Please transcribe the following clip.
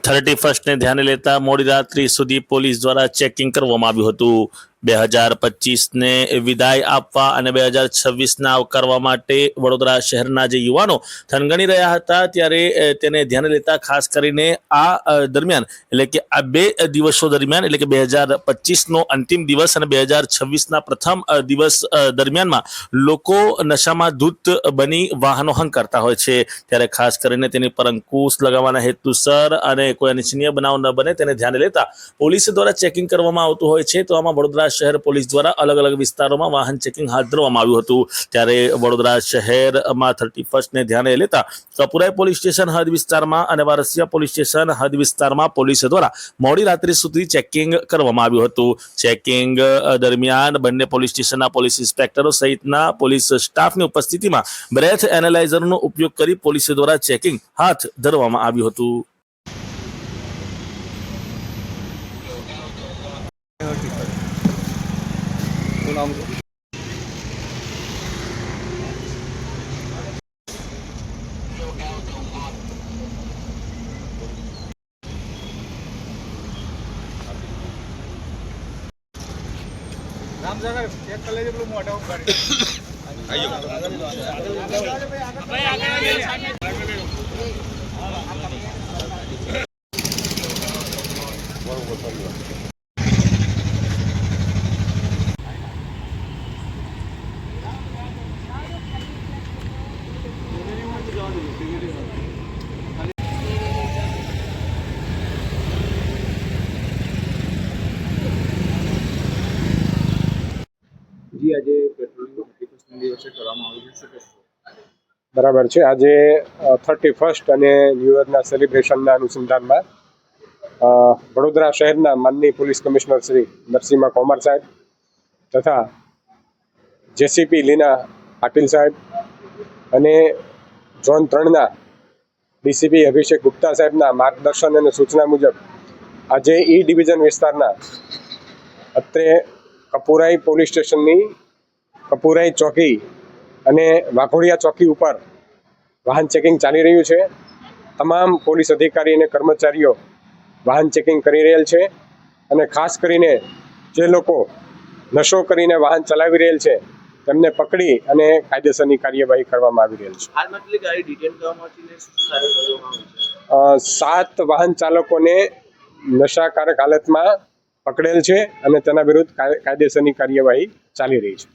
31 ને ધ્યાને લેતા મોડી રાત્રિ સુધી પોલીસ દ્વારા ચેકિંગ કરવામાં આવ્યું હતું। 2025 ને વિદાય આપવા અને 2026 ના આવકારવા માટે વડોદરા શહેરના જે યુવાનો થનગણી રહ્યા હતા ત્યારે તેને ધ્યાને લેતા ખાસ કરીને આ દરમિયાન એટલે કે આ 2 દિવસો દરમિયાન એટલે કે 2025 નો અંતિમ દિવસ અને 2026 ના પ્રથમ દિવસ દરમિયાનમાં લોકો નશામાં ધૂત બની વાહનો હંકારતા હોય છે ત્યારે ખાસ કરીને તેની પર અંકુશ લગાવવાના હેતુસર અને કોઈ અનિચ્છનીય બનાવ ન બને તેને ધ્યાને લેતા પોલીસ દ્વારા ચેકિંગ કરવામાં આવતું હોય છે। તો આમાં વડોદરા શહેર પોલીસ દ્વારા અલગ અલગ વિસ્તારોમાં વાહન ચેકિંગ હાથ ધરવામાં આવ્યું હતું ત્યારે વડોદરા શહેરમાં 31 ને ધ્યાને લેતા કપુરાઈ પોલીસ સ્ટેશન હદ વિસ્તારમાં અને વારસિયા પોલીસ સ્ટેશન હદ વિસ્તારમાં પોલીસ દ્વારા મોડી રાત્રિ સુધી ચેકિંગ કરવામાં આવ્યું હતું। ચેકિંગ દરમિયાન બંને પોલીસ સ્ટેશનના પોલીસ ઇન્સ્પેક્ટરો સહિતના પોલીસ સ્ટાફની ઉપસ્થિતિમાં બ્રેથ એનાલાઇઝરનો ઉપયોગ કરી પોલીસ દ્વારા ચેકિંગ હાથ ધરવામાં આવ્યું હતું। નામ જગર ચેક કરી લેજો પેલું મોઢા ઉપર આયો ભાઈ આગળ जी आज पेट्रोलिंग 31 દિવસે કરવામાં આવી છે બરાબર છે। આજે 31 અને ન્યૂ યરના સેલિબ્રેશનના અનુસંધાનમાં વડોદરા શહેરના માનનીય પોલીસ કમિશનર શ્રી નરસિંહા કોમર સાહેબ તથા જેસીપી લીના પાટીલ સાહેબ અને ઝોન 3ના ડીસીપી અભિષેક ગુપ્તા સાહેબના માર્ગદર્શન અને સૂચના મુજબ આજે ઈ ડિવિઝન વિસ્તારના અત્રે કપુરાઈ પોલીસ સ્ટેશનની કપુરાઈ ચોકી અને વાઘોડિયા ચોકી ઉપર વાહન ચેકિંગ ચાલી રહ્યું છે। તમામ પોલીસ અધિકારી અને કર્મચારીઓ વાહન ચેકિંગ કરી રહેલ છે અને ખાસ કરીને જે લોકો નશો કરીને વાહન ચલાવી રહેલ છે તેમને પકડી અને કાયદેસરની કાર્યવાહી કરવામાં આવી રહેલ છે। 7 વાહન ચાલકોને નશાકારક હાલતમાં પકડેલ છે અને તેના વિરુદ્ધ કાયદેસરની કાર્યવાહી ચાલી રહી છે।